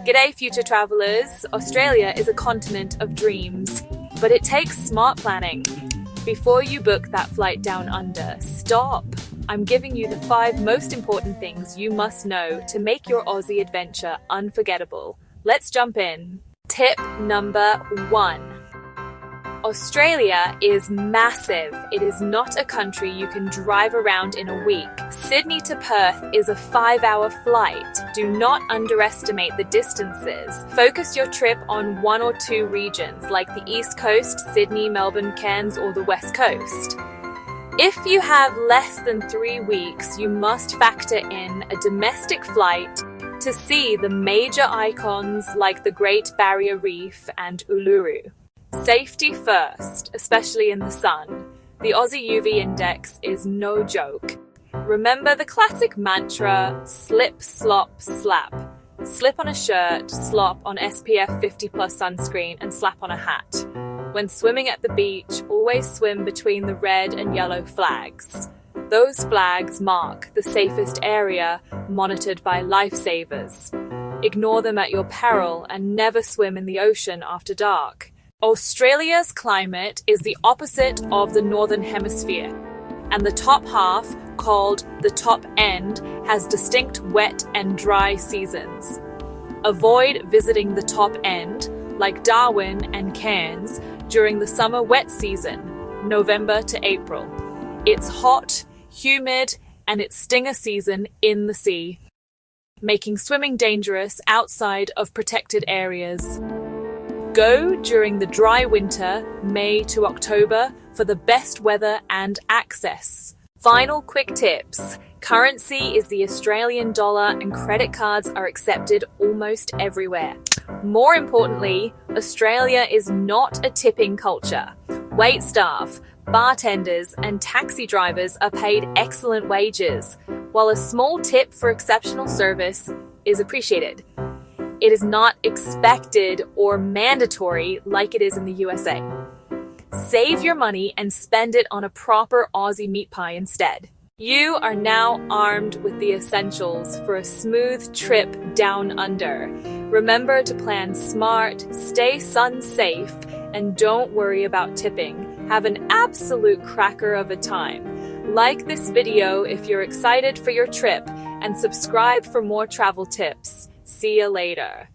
G'day future travelers! Australia is a continent of dreams, but it takes smart planning. Before you book that flight down under, stop! I'm giving you the 5 most important things you must know to make your Aussie adventure unforgettable. Let's jump in. Tip number 1. Australia is massive. It is not a country you can drive around in a week. Sydney to Perth is a 5-hour flight. Do not underestimate the distances. Focus your trip on 1 or 2 regions like the East Coast, Sydney, Melbourne, Cairns, or the West Coast. If you have less than 3 weeks, you must factor in a domestic flight to see the major icons like the Great Barrier Reef and Uluru. Safety first, especially in the sun. The Aussie UV index is no joke. Remember the classic mantra, slip, slop, slap. Slip on a shirt, slop on SPF 50+ sunscreen, and slap on a hat. When swimming at the beach, always swim between the red and yellow flags. Those flags mark the safest area monitored by lifesavers. Ignore them at your peril and never swim in the ocean after dark. Australia's climate is the opposite of the Northern Hemisphere, and the top half, called the top end, has distinct wet and dry seasons. Avoid visiting the top end, like Darwin and Cairns, during the summer wet season, November to April. It's hot, humid, and it's stinger season in the sea, making swimming dangerous outside of protected areas. Go during the dry winter, May to October, for the best weather and access. Final quick tips. Currency is the Australian dollar and credit cards are accepted almost everywhere. More importantly, Australia is not a tipping culture. Wait staff, bartenders, and taxi drivers are paid excellent wages, while a small tip for exceptional service is appreciated. It is not expected or mandatory like it is in the USA. Save your money and spend it on a proper Aussie meat pie instead. You are now armed with the essentials for a smooth trip down under. Remember to plan smart, stay sun safe, and don't worry about tipping. Have an absolute cracker of a time. Like this video if you're excited for your trip, and subscribe for more travel tips. See you later.